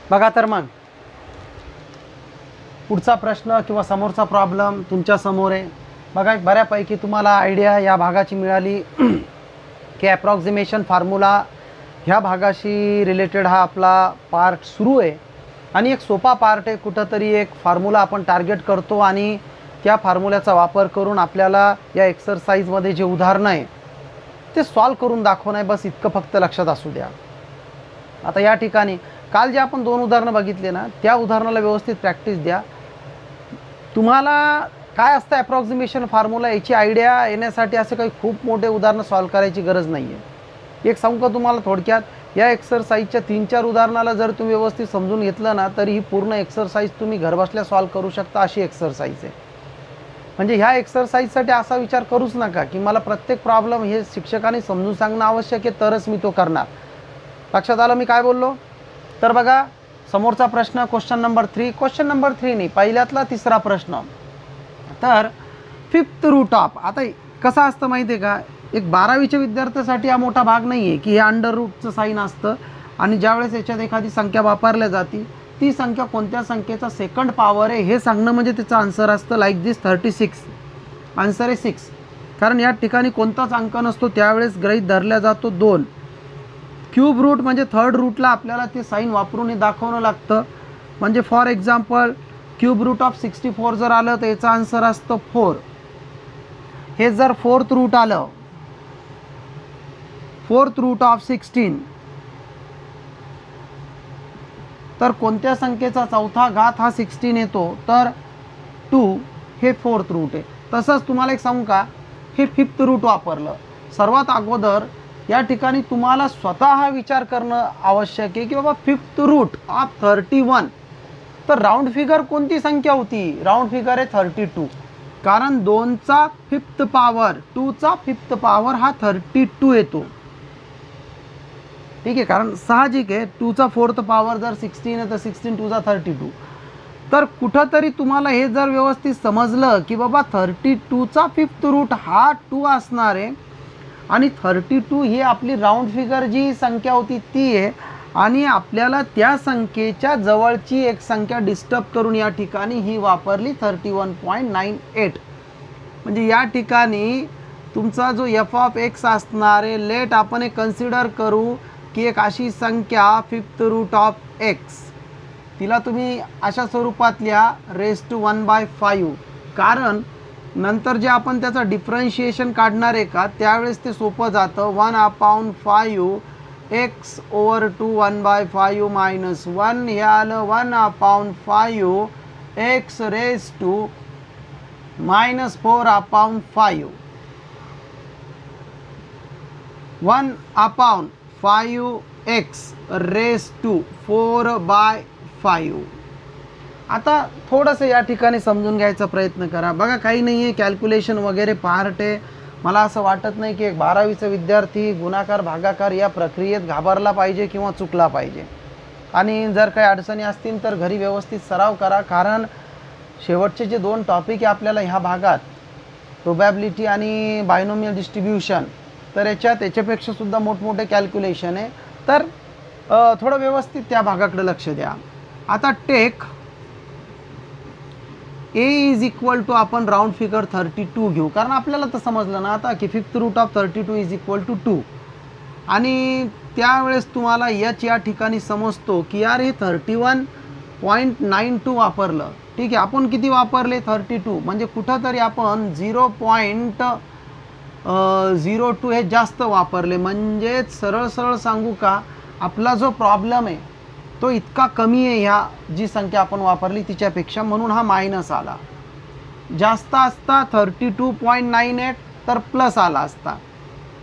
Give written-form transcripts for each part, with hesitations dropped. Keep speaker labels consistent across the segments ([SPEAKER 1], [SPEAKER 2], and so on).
[SPEAKER 1] बघा तर मग पुढचा प्रश्न किंवा समोरचा प्रॉब्लेम तुमच्या समोर आहे. बघा बऱ्यापैकी तुम्हाला आयडिया या भागाची मिळाली की ॲप्रॉक्झिमेशन फॉर्म्युला ह्या भागाशी रिलेटेड हा आपला पार्ट सुरू आहे आणि एक सोपा पार्ट आहे. कुठंतरी एक फॉर्म्युला आपण टार्गेट करतो आणि त्या फॉर्म्युल्याचा वापर करून आपल्याला या एक्सरसाइजमध्ये जे उदाहरणं आहे ते सॉल्व करून दाखवणं आहे. बस इतकं फक्त लक्षात असू द्या. आता या ठिकाणी काल जे आपण 2 उदाहरणं बघितले ना, त्या उदाहरणाला व्यवस्थित प्रॅक्टिस द्या. तुम्हाला काय असतं ॲप्रॉक्झिमेशन फॉर्म्युला याची आयडिया येण्यासाठी असे काही खूप मोठे उदाहरणं सॉल्व करायची गरज नाही आहे. एक सांगू का तुम्हाला थोडक्यात, या एक्सरसाइजच्या 3-4 उदाहरणाला जर तुम्ही व्यवस्थित समजून घेतलं ना, तर ही पूर्ण एक्सरसाइज तुम्ही घरबसल्या सॉल्व करू शकता अशी एक्सरसाइज आहे. म्हणजे ह्या एक्सरसाइजसाठी असा विचार करूच नका की मला प्रत्येक प्रॉब्लेम हे शिक्षकांनी समजून सांगणं आवश्यक आहे तरच मी तो करणार. लक्षात आलं मी काय बोललो? तर बघा समोरचा प्रश्न क्वेश्चन नंबर 3 नाही, पहिल्यातला 3रा प्रश्न. तर 5th रूट ऑफ, आता कसं असतं माहिती आहे का, एक 12वीच्या विद्यार्थ्यासाठी हा मोठा भाग नाही आहे की हे अंडर रूटचं साईन असतं आणि ज्यावेळेस याच्यात एखादी संख्या वापरल्या जाते ती संख्या कोणत्या संख्येचा सेकंड पॉवर आहे हे सांगणं म्हणजे त्याचं आन्सर असतं लाईक दिस 36. आन्सर आहे 6. कारण या ठिकाणी कोणताच अंक नसतो, त्यावेळेस गृहीत धरला जातो 2. क्यूब रूट म्हणजे 3rd रूटला आपल्याला ते साईन वापरून हे दाखवणं लागतं. म्हणजे for example cube root of 64 जर आलं तर याचा आन्सर असतं 4. हे जर 4th रूट आलं, 4th रूट ऑफ 16, तर कोणत्या संख्येचा चौथा घात हा 16 येतो, तर 2 हे 4th रूट आहे. तसंच तुम्हाला एक सांगू का, हे 5th रूट वापरलं. सर्वात अगोदर या ठिकाणी तुम्हाला स्वतः विचार करणं आवश्यक आहे की बाबा 5th रूट ऑफ 31, तर राऊंड फिगर कोणती संख्या होती? राऊंड फिगर आहे 32. कारण 2चा 5th पॉवर 2चा 5th पॉवर हा 32 येतो. ठीक आहे, कारण साहजिक आहे 2चा 4th पॉवर जर 16 आहे तर 16 2 32. तर कुठंतरी तुम्हाला हे जर व्यवस्थित समजलं की बाबा 32चा 5th रूट हा 2 असणार आहे आणि 32 ही आपली राऊंड फिगर जी संख्या होती ती आहे आणि आपल्याला त्या संख्येच्या जवळची एक संख्या डिस्टर्ब करून या ठिकाणी ही वापरली 31.98. म्हणजे या ठिकाणी तुमचा जो एफ ऑफ एक्स असणार आहे, लेट आपण एक कन्सिडर करू की एक अशी संख्या 5th रूट ऑफ एक्स, तिला तुम्ही अशा स्वरूपात लिहा raised to 1/5. कारण नंतर जे आपण त्याचं डिफरन्शिएशन काढणार आहे का त्यावेळेस ते सोपं जातं. 1/5 x ओव्हर 2 1/5 मायनस 1 हे आलं 1/5 x raise to -4/5. 1/5 x raise to 4/5. आता थोडंसं या ठिकाणी समजून घ्यायचा प्रयत्न करा. बघा काही नाही आहे, कॅल्क्युलेशन वगैरे पार्ट आहे. मला असं वाटत नाही की एक 12वीचा विद्यार्थी गुणाकार भागाकार या प्रक्रियेत घाबरला पाहिजे किंवा चुकला पाहिजे. आणि जर काही अडचणी असतील तर घरी व्यवस्थित सराव करा. कारण शेवटचे जे 2 टॉपिक आहे आपल्याला ह्या भागात, प्रोबॅबिलिटी आणि बायनोमियल डिस्ट्रीब्युशन, तर याच्यापेक्षा सुद्धा मोठमोठे कॅल्क्युलेशन आहे. तर थोडं व्यवस्थित त्या भागाकडे लक्ष द्या. आता take a is equal to आपण राऊंड फिगर 32 घेऊ. कारण आपल्याला तर समजलं ना आता की 5th root of 32 is equal to 2. आणि त्यावेळेस तुम्हाला h या ठिकाणी समजतो की यार हे 31.92 वापरलं. ठीक आहे, आपण किती वापरले? 32. म्हणजे कुठंतरी आपण 0.02 हे जास्त वापरले. म्हणजेच सरळ सरळ सांगू का, आपला जो प्रॉब्लेम आहे तो इतका कमी आहे ह्या जी संख्या आपण वापरली तिच्यापेक्षा, म्हणून हा मायनस आला. जास्त असता 32.98 तर प्लस आला असता.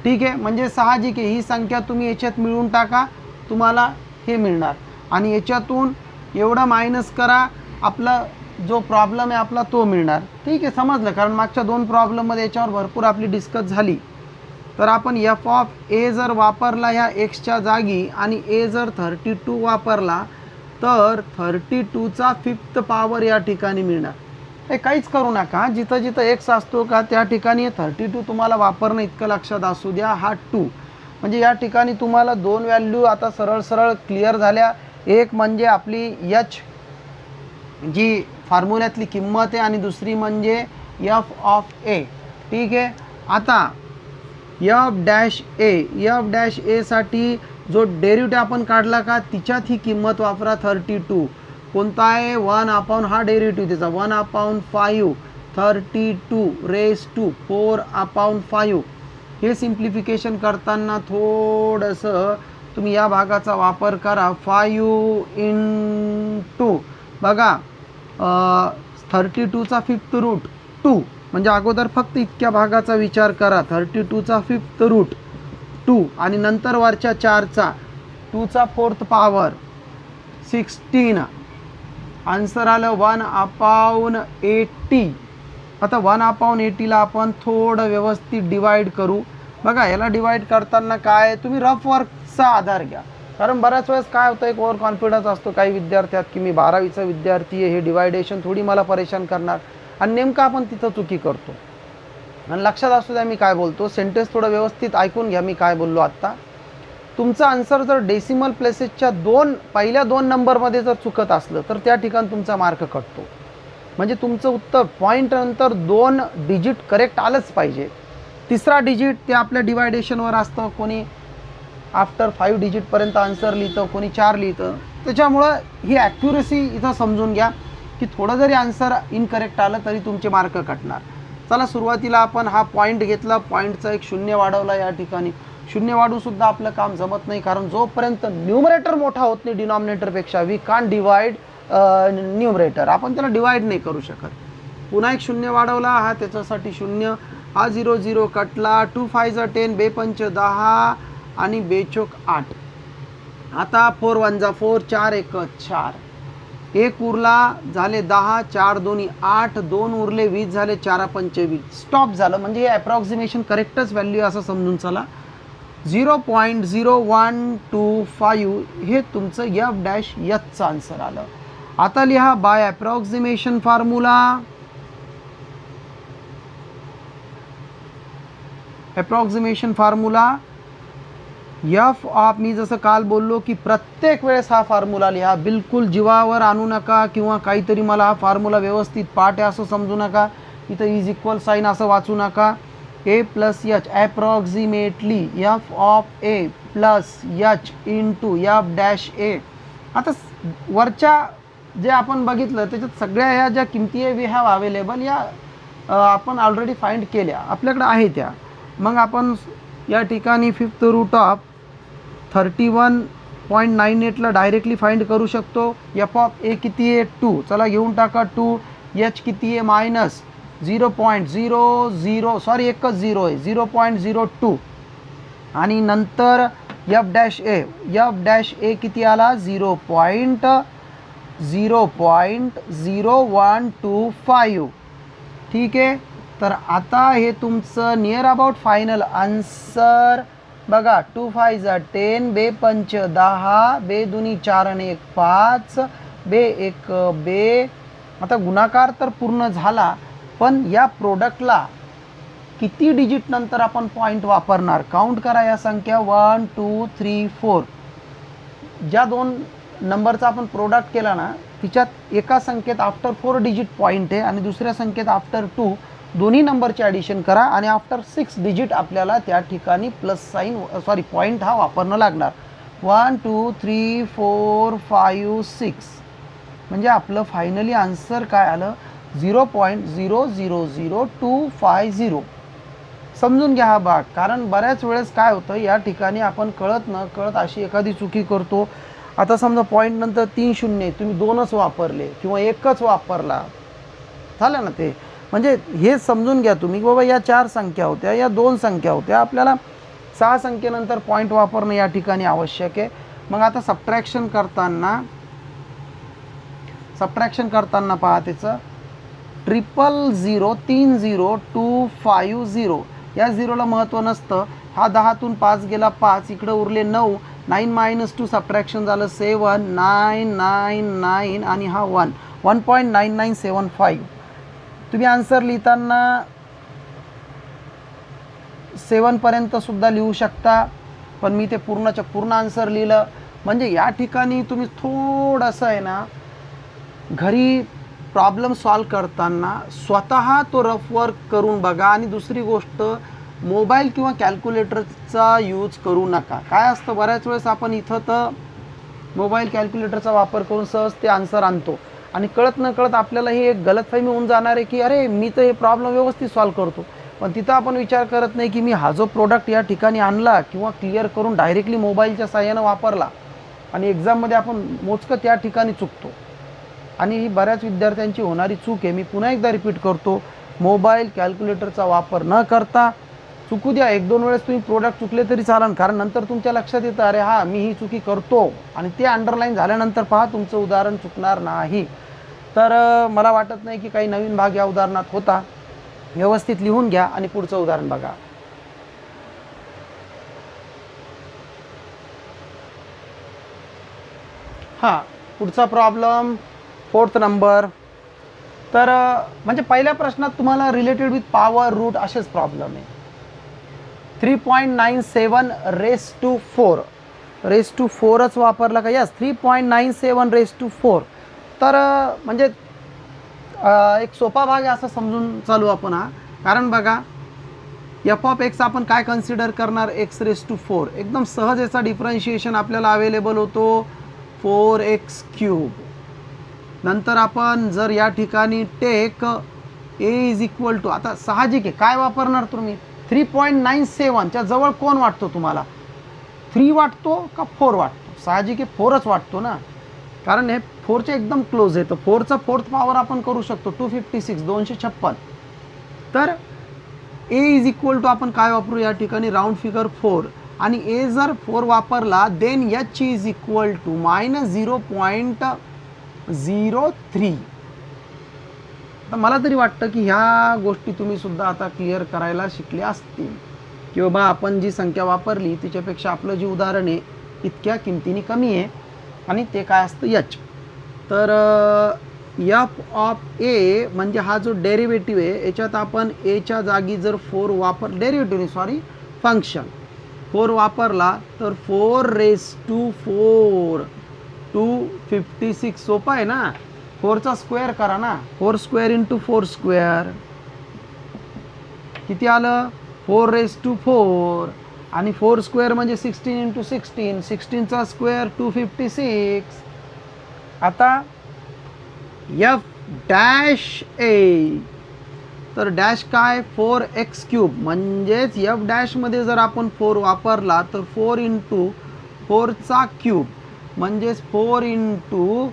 [SPEAKER 1] ठीक आहे, म्हणजे साहजिक आहे ही संख्या तुम्ही याच्यात मिळवून टाका, तुम्हाला हे मिळणार. आणि याच्यातून एवढा मायनस करा, आपला जो प्रॉब्लेम आहे आपला तो मिळणार. ठीक आहे, समजलं. कारण मागच्या 2 प्रॉब्लेममध्ये याच्यावर भरपूर आपली डिस्कस झाली. तर आपण एफ ऑफ ए जर वापरला ह्या एक्सच्या जागी आणि ए जर 32 वापरला तर 32चा 5th पॉवर या ठिकाणी मिळणार. हे काहीच करू नका, जिथं जिथं एक्स असतो का त्या ठिकाणी 32 तुम्हाला वापरणं इतकं लक्षात असू द्या. हा 2 म्हणजे या ठिकाणी तुम्हाला दोन व्हॅल्यू आता सरळ सरळ क्लिअर झाल्या. एक म्हणजे आपली एच जी फॉर्म्युल्यातली किंमत आहे आणि दुसरी म्हणजे एफ ऑफ ए. ठीक आहे. आता एफ डॅश एसाठी जो डेरिव्हेटिव्ह आपण काढला का तिच्यात ही किंमत वापरा 32. कोणता आहे 1/, हा डेरिव्हेटिव्ह त्याचा 1/5 32 रेज टू 4/5. हे सिम्प्लिफिकेशन करताना थोडंसं तुम्ही या भागाचा वापर करा. 5 इंटू बघा 32चा 5th रूट 2, म्हणजे अगोदर फक्त इतक्या भागाचा विचार करा. 32चा 5th रूट 2 आणि नंतर वरच्या 4चा 2चा 4th पॉवर 16. आन्सर आलं 1/80. आता 1/80ला आपण थोडं व्यवस्थित डिवाइड करू. बघा याला डिवाइड करताना काय तुम्ही रफ वर्कचा आधार घ्या, कारण बऱ्याच वेळेस काय होतं एक ओव्हर कॉन्फिडन्स असतो काही विद्यार्थ्यात की मी 12वीचा विद्यार्थी आहे, हे डिवायडेशन थोडी मला परेशान करणार, आणि नेमकं आपण तिथं चुकी करतो. आणि लक्षात असू द्या मी काय बोलतो, सेंटेन्स थोडं व्यवस्थित ऐकून घ्या मी काय बोललो आत्ता. तुमचं आन्सर जर डेसिमल प्लेसेसच्या पहिल्या 2 नंबरमध्ये जर चुकत असलं तर त्या ठिकाणी तुमचा मार्क कटतो. म्हणजे तुमचं उत्तर पॉईंट नंतर 2 डिजिट करेक्ट आलंच पाहिजे. तिसरा डिजिट ते आपल्या डिवायडेशनवर असतं. कोणी आफ्टर 5 डिजिटपर्यंत आन्सर लिहितं, कोणी 4 लिहितं. त्याच्यामुळं ही ॲक्युरेसी इथं समजून घ्या की थोडं जरी आन्सर इनकरेक्ट आलं तरी तुमचे मार्क कटणार. चला सुरुवातीला आपण हा पॉईंट घेतला, पॉईंटचा एक 0 वाढवला. या ठिकाणी 0 वाढूसुद्धा आपलं काम जमत नाही, कारण जोपर्यंत न्यूमरेटर मोठा होत नाही डिनॉमिनेटरपेक्षा वी कांट डिवाइड न्यूमरेटर, आपण त्याला डिवाइड नाही करू शकत. पुन्हा एक 0 वाढवला, हा त्याच्यासाठी 0, हा 0 0 कटला. 2 5 10, 2 5 10 आणि 2 चौक 8. आता 4 1 4, 4 1 4, 1 उरला झाले 10, 4 2 8, 2 उरले 20 झाले, 4 5 20. स्टॉप झालं. म्हणजे हे अप्रॉक्सिमेशन करेक्टच व्हॅल्यू असं समजून चला. 0.0125 हे तुमचं एफ डॅश एचचं आन्सर आलं. आता लिहा by approximation formula. Approximation formula F of, मी जसं काल बोललो की प्रत्येक वेळेस हा फॉर्म्युला लिहा, बिलकुल जीवावर आणू नका किंवा काहीतरी मला हा फॉर्म्युला व्यवस्थित पाठ आहे असं समजू नका. इथं इज इक्वल साईन असं वाचू नका. A plus H approximately F of A plus H into F dash A. आता वरच्या जे आपण बघितलं त्याच्यात सगळ्या ह्या ज्या किमती आहे वी हॅव अवेलेबल या आपण ऑलरेडी फाइंड केल्या, आपल्याकडे आहे त्या. मग आपण या ठिकाणी 5th रूट ऑफ 31.98ला डायरेक्टली फाइंड करू शकतो. एफ ऑफ ए किती आहे 2, चला घेऊन टाका 2. एच किती आहे मायनस 0.00 सॉरी एकच 0 आहे 0.02. आणि नंतर एफ डॅश ए किती आला 0.0125. ठीक आहे. तर आता हे तुमचं नियर अबाउट फायनल आन्सर बघा. 2 5 10, 2 5 10, 2 2 4 आणि 1 5, 2 1 2. आता गुणाकार तर पूर्ण झाला, पण या प्रोडक्टला किती डिजिट नंतर आपण पॉईंट वापरणार काउंट करा. या संख्या 1 2 3 4 ज्या 2 नंबरचा आपण प्रोडक्ट केला ना तिच्यात एका संख्येत आफ्टर 4 डिजिट पॉईंट आहे आणि दुसऱ्या संख्येत आफ्टर 2. दोन्ही नंबरचे ॲडिशन करा आणि आफ्टर 6 डिजिट आपल्याला त्या ठिकाणी प्लस साईन पॉईंट हा वापरणं लागणार. 1 2 3 4 5 6 म्हणजे आपलं फायनली आन्सर काय आलं 0.000250. समजून घ्या हा भाग, कारण बऱ्याच वेळेस काय होतं या ठिकाणी आपण कळत न कळत अशी एखादी चुकी करतो. आता समजा पॉईंट नंतर 3 शून्य तुम्ही 2च वापरले किंवा 1च वापरला, झालं ना ते. म्हणजे हे समजून घ्या तुम्ही की बाबा या 4 संख्या होत्या, या 2 संख्या होत्या, आपल्याला 6 संख्येनंतर पॉईंट वापरणं या ठिकाणी आवश्यक आहे. मग आता सबट्रॅक्शन करताना पहा त्याचं 0000250. या 0ला महत्त्व नसतं. हा 10तून 5 गेला 5, इकडं उरले 9. 9 - 2 सबट्रॅक्शन झालं 7, 9 9 9 आणि हा 1 1.9975. तुम्ही आन्सर लिहिताना 7 पर्यंत सुद्धा लिहू शकता, पण मी ते पूर्णच्या पूर्ण आन्सर लिहिलं. म्हणजे या ठिकाणी तुम्ही थोडंसं आहे ना घरी प्रॉब्लेम सॉल्व करताना स्वतः तो रफ वर्क करून बघा. आणि दुसरी गोष्ट, मोबाईल किंवा कॅल्क्युलेटरचा यूज करू नका. काय असतं, बऱ्याच वेळेस आपण इथं तर मोबाईल कॅल्क्युलेटरचा वापर करून सहज ते आन्सर आणतो आणि कळत न कळत आपल्याला ही एक गलतफहमी होऊन जाणार आहे की अरे मी तर हे प्रॉब्लेम व्यवस्थित सॉल्व करतो. पण तिथं आपण विचार करत नाही की मी हा जो प्रोडक्ट या ठिकाणी आणला किंवा क्लिअर करून डायरेक्टली मोबाईलच्या साहाय्यानं वापरला आणि एक्झाममध्ये आपण मोजकं त्या ठिकाणी चुकतो. आणि ही बऱ्याच विद्यार्थ्यांची होणारी चूक आहे. मी पुन्हा एकदा रिपीट करतो, मोबाईल कॅल्क्युलेटरचा वापर न करता चुकू द्या. 1-2 वेळेस तुम्ही प्रोडक्ट चुकले तरी चालेल, कारण नंतर तुमच्या लक्षात येतं अरे हां मी ही चुकी करतो आणि ते अंडरलाईन झाल्यानंतर पहा तुमचं उदाहरण चुकणार नाही. तर मला वाटत नाही की काही नवीन भाग या उदाहरणात होता. व्यवस्थित लिहून घ्या आणि पुढचं उदाहरण बघा. हां, पुढचा प्रॉब्लेम 4th नंबर. तर म्हणजे पहिल्या प्रश्नात तुम्हाला रिलेटेड विथ पॉवर रूट असेच प्रॉब्लेम आहे. 3.97 रेस टू 4 रेस टू 4च वापरला का? Yes, 3.97 raise to 4. तर म्हणजे एक सोपा भाग आहे असं समजून चालू आपण हा. कारण बघा एफ ऑफ एक्स आपण काय कन्सिडर करणार, एक्स रेस टू 4. एकदम सहज याचा डिफरन्शिएशन आपल्याला अवेलेबल होतो 4x³. नंतर आपण जर या ठिकाणी take A is equal to, आता साहजिक आहे काय वापरणार तुम्ही, 3.97 च्या जवळ कोण वाटतो तुम्हाला, 3 वाटतो का 4 वाटतो? साहजिक आहे 4च वाटतो ना, कारण हे 4च्या एकदम क्लोज आहे. तर 4चा 4th पॉवर आपण करू शकतो 256 256. तर ए इज इक्वल टू आपण काय वापरू या ठिकाणी, राऊंड फिगर 4. आणि ए जर 4 वापरला then H is equal to -0.03. तर मला तरी वाटतं की ह्या गोष्टी तुम्ही सुद्धा आता क्लिअर करायला शिकले असतील की बाबा आपण जी संख्या वापरली तिच्यापेक्षा आपलं जे उदाहरण आहे इतक्या किमतीने कमी आहे आणि ते काय असतं एच. तर एफ ऑफ ए म्हणजे हा जो डेरिव्हेटिव्ह आहे याच्यात आपण एच्या जागी जर 4 फंक्शन 4 वापरला तर 4 रेस टू 4 256. सोपा आहे ना, 4चा स्क्वेअर करा ना, 4 स्क्वेअर इंटू 4 स्क्वेअर किती आलं, 4 रेस टू 4. आणि 4 स्क्वेअर म्हणजे 16 इंटू 16, 16चा स्क्वेअर 256. आता एफ डॅश ए, तर डॅश काय 4x³ म्हणजेच एफ डॅशमध्ये जर आपण 4 वापरला तर 4 इंटू 4चा क्यूब म्हणजेच 4 इंटू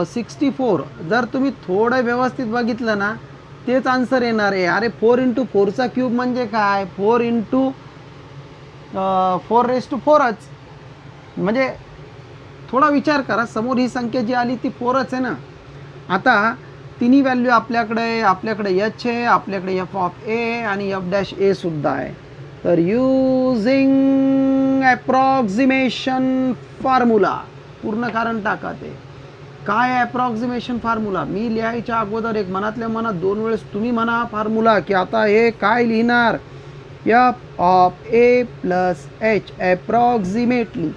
[SPEAKER 1] 64. जर तुम्ही थोडं व्यवस्थित बघितलं ना तेच आन्सर येणार आहे. अरे 4 इंटू 4चा क्यूब म्हणजे काय, 4 इंटू 4 रेस टू 4च. म्हणजे थोडा विचार करा, समोर ही संख्या जी आली ती 4च आहे ना. आता तिन्ही व्हॅल्यू आपल्याकडे एच आहे, आपल्याकडे एफ ऑफ ए आणि एफ डॅश ए सुद्धा आहे. तर युझिंग ॲप्रॉक्झिमेशन फॉर्म्युला, पूर्ण कारण टाका ते काय ॲप्रॉक्झिमेशन फॉर्म्युला. मी लिहायच्या अगोदर एक मनातल्या मनात 2 वेळेस तुम्ही म्हणा फॉर्म्युला की आता हे काय लिहिणार, F of A plus H approximately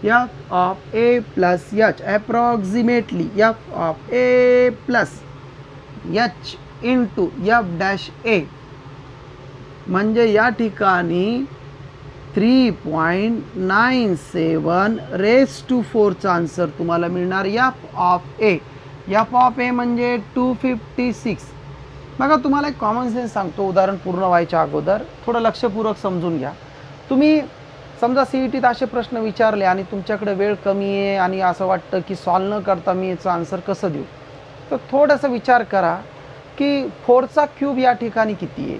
[SPEAKER 1] F of A plus H approximately F of A plus H into F dash A. म्हणजे या ठिकाणी 3.97 रेस टू 4चा आन्सर तुम्हाला मिळणार F of A. F of A म्हणजे 256. बघा तुम्हाला एक कॉमन सेन्स सांगतो, उदाहरण पूर्ण व्हायच्या अगोदर थोडं लक्षपूर्वक समजून घ्या. तुम्ही समजा CETत असे प्रश्न विचारले आणि तुमच्याकडे वेळ कमी आहे आणि असं वाटतं की सॉल्व न करता मी याचं आन्सर कसं देऊ, तर थोडंसं विचार करा की 4चा क्यूब या ठिकाणी किती आहे.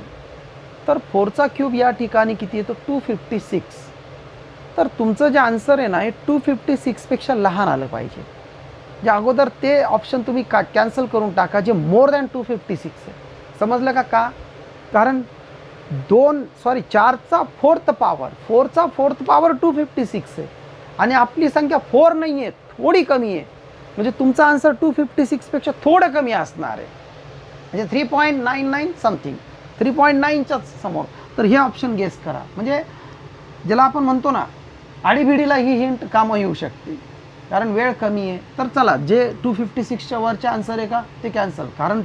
[SPEAKER 1] तर 4चा क्यूब या ठिकाणी किती आहे, तो 256. तर तुमचं जे आन्सर आहे ना हे 256पेक्षा लहान आलं पाहिजे. जे अगोदर ते ऑप्शन तुम्ही कॅन्सल करून टाका जे मोर दॅन 256 आहे. समजलं का? कारण 4चा 4th पॉवर 4चा 4th पॉवर 256 आहे आणि आपली संख्या 4 नाही आहे, थोडी कमी आहे. म्हणजे तुमचा आन्सर 256पेक्षा थोडं कमी असणार आहे, म्हणजे 3.99 समथिंग, 3.9च्याच समोर. तर हे ऑप्शन गेस करा. म्हणजे ज्याला आपण म्हणतो ना आडीभिडीला ही हिंट कामं येऊ शकते, कारण वेळ कमी आहे. तर चला, जे 256च्या वरचे आन्सर आहे का ते कॅन्सल, कारण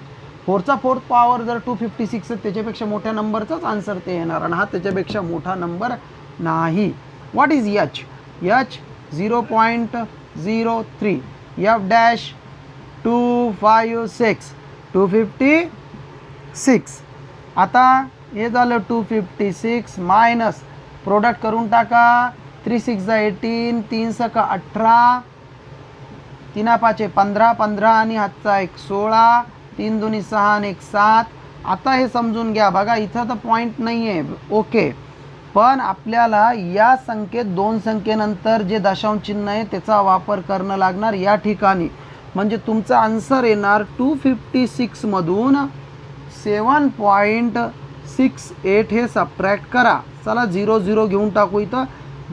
[SPEAKER 1] 4चा 4th पॉवर जर 256 आहे त्याच्यापेक्षा मोठ्या नंबरचाच आन्सर ते येणार, आणि हा त्याच्यापेक्षा मोठा नंबर नाही. What is H? H 0.03, F dash 256, 256. आता हे झालं 256 मायनस प्रोडक्ट करून टाका. 3 6 18, 3 6 18, 3 5 15, 15 आणि हातचा 1 16, 3 2 6 आणि 1 7. आता हे समजून घ्या बघा, इथं तर पॉईंट नाही आहे, ओके, पण आपल्याला या संख्येत दोन संख्येनंतर जे दशांश चिन्ह आहे त्याचा वापर करणं लागणार या ठिकाणी. म्हणजे तुमचा आन्सर येणार 256 मधून 7.68 हे सबट्रॅक्ट करा. चला 0 0 घेऊन टाकू. इथं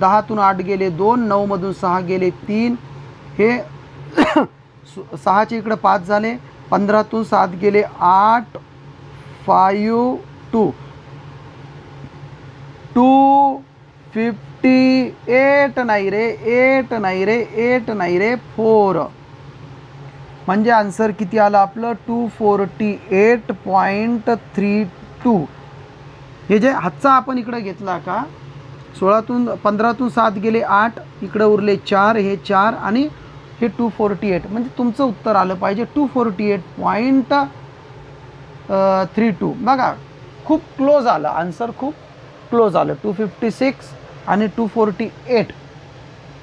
[SPEAKER 1] 10तून 8 गेले 2, 9 मधून 6 गेले 3, हे 6चे इकडे 5 झाले, 15तून 7 गेले 8, 5 2, 258 नाही रे, 8 नाही रे, 8 नाही रे, 4. म्हणजे आन्सर किती आलं आपलं 248.32. हे जे हातचा आपण इकडे घेतला का, 15तून 7 गेले 8, इकडे उरले 4, हे 4 आणि हे 248, म्हणजे तुमचं उत्तर आलं पाहिजे 248.32. बघा खूप क्लोज आलं आन्सर, खूप क्लोज आलं. 256 आणि 248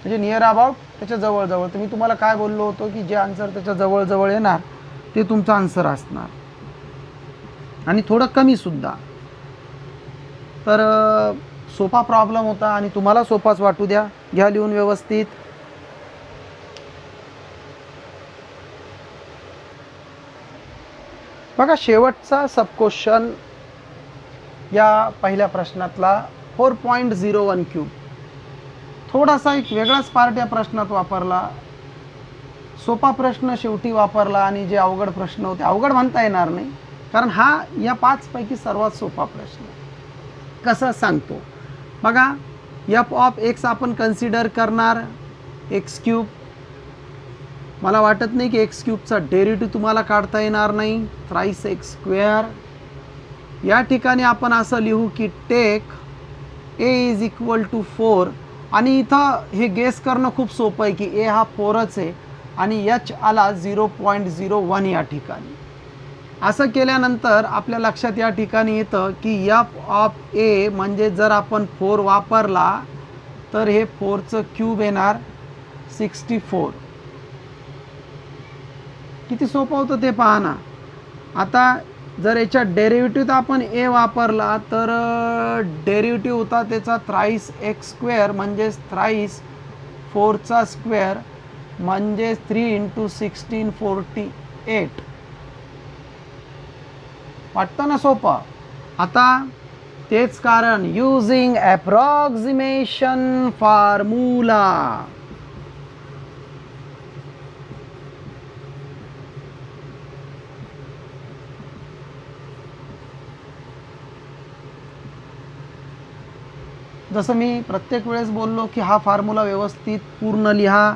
[SPEAKER 1] म्हणजे नियर अबाउट त्याच्या जवळजवळ. तर मी तुम्हाला काय बोललो होतो की जे आन्सर त्याच्या जवळजवळ येणार ते तुमचं आन्सर असणार, आणि थोडं कमीसुद्धा. तर सोपा प्रॉब्लेम होता आणि तुम्हाला सोपाच वाटू द्या. घ्या लिहून व्यवस्थित. बघा शेवटचा सब क्वेश्चन या पहिल्या प्रश्नातला 4.01 क्यूब. थोडासा एक वेगळाच पार्ट या प्रश्नात वापरला. सोपा प्रश्न शेवटी वापरला आणि जे अवघड प्रश्न होते, अवघड म्हणता येणार नाही कारण हा या 5 पैकी सर्वात सोपा प्रश्न. कसं सांगतो बघा, एफ ऑफ एक्स आपण कन्सिडर करणार एक्स क्यूब. मला वाटत नाही की एक्स क्यूबचा डेरिव्हेटिव्ह तुम्हाला काढता येणार नाही, थ्राइस एक्स स्क्वेअर. या ठिकाणी आपण असं लिहू की take A is equal to 4, आणि इथं हे गेस करणं खूप सोपं आहे की ए हा 4च आहे आणि एच आला 0.01 या ठिकाणी. असं केल्यानंतर आपल्या लक्षात या ठिकाणी येतं की एफ ऑफ ए म्हणजे जर आपण 4 वापरला तर हे 4चं क्यूब येणार 64. किती सोपं होतं ते पहा ना. आता जर याच्या डेरिव्हेटिव्ह आपण ए वापरला तर डेरिव्हेटिव्ह होता त्याचा थ्राइस एक्स स्क्वेअर म्हणजे थ्राइस 4चा स्क्वेअर म्हणजे 3 × 16 48. वाटतं ना सोपं. आता तेच कारण युजिंग अप्रॉक्सिमेशन फॉर्म्युला. जसं मी प्रत्येक वेळेस बोललो की हा फॉर्म्युला व्यवस्थित पूर्ण लिहा.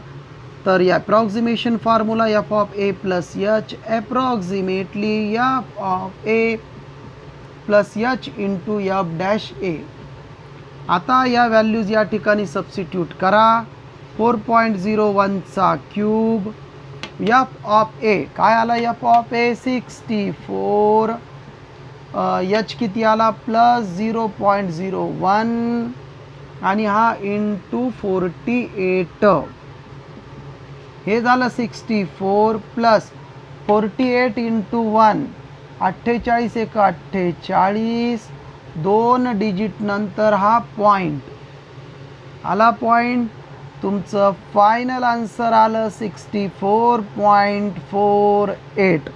[SPEAKER 1] तर या approximation formula F of A plus H approximately F of A plus H into F dash A. आता या व्हॅल्यूज या ठिकाणी सबस्टिट्यूट करा. 4.01चा क्यूब एफ ऑफ ए काय आला, एफ ऑफ ए 64, एच किती आला प्लस 0.01 आणि हा इंटू 48. हे झालं 64 प्लस 48 इंटू 1 48 एक 48, 2 डिजिट नंतर हा पॉईंट आला. पॉईंट तुमचं फायनल आन्सर आलं 64.48.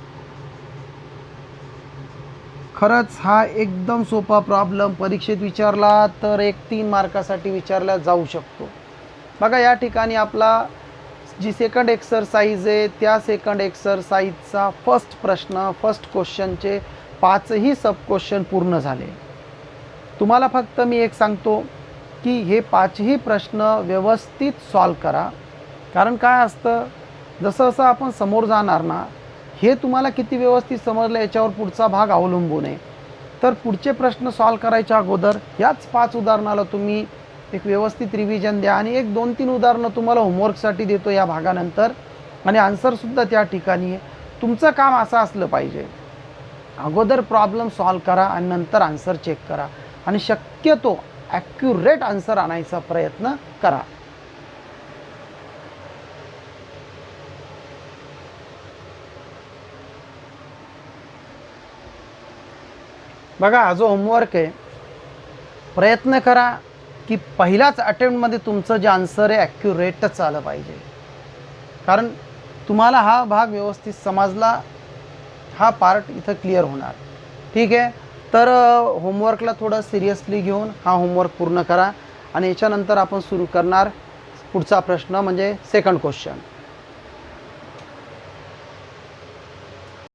[SPEAKER 1] खरंच हा एकदम सोपा प्रॉब्लेम परीक्षेत विचारला तर 3 मार्कासाठी विचारला जाऊ शकतो. बघा या ठिकाणी आपला जी सेकंड एक्सरसाइज आहे त्या सेकंड एक्सरसाइजचा फर्स्ट प्रश्न, फर्स्ट क्वेश्चनचे 5ही सब क्वेश्चन पूर्ण झाले. तुम्हाला फक्त मी एक सांगतो की हे 5ही प्रश्न व्यवस्थित सॉल्व करा. कारण काय असतं, जसं जसं आपण समोर जाणार ना, हे तुम्हाला किती व्यवस्थित समजलं याच्यावर पुढचा भाग अवलंबून आहे. तर पुढचे प्रश्न सॉल्व करायच्या अगोदर याच 5 उदाहरणाला तुम्ही एक व्यवस्थित रिव्हिजन द्या आणि एक 2-3 उदाहरणं तुम्हाला होमवर्कसाठी देतो या भागानंतर आणि आन्सरसुद्धा त्या ठिकाणी आहे. तुमचं काम असं असलं पाहिजे, अगोदर प्रॉब्लेम सॉल्व करा आणि नंतर आन्सर चेक करा आणि शक्यतो ॲक्युरेट आन्सर आणायचा प्रयत्न करा. बघा, हा जो होमवर्क आहे, प्रयत्न करा की पहिल्याच अटेम्प्टमध्ये तुमचं जे आन्सर आहे ॲक्युरेटच आलं पाहिजे. कारण तुम्हाला हा भाग व्यवस्थित समजला, हा पार्ट इथं क्लिअर होणार. ठीक आहे, तर होमवर्कला थोडं सिरियसली घेऊन हा होमवर्क पूर्ण करा आणि याच्यानंतर आपण सुरू करणार पुढचा प्रश्न म्हणजे सेकंड क्वेश्चन.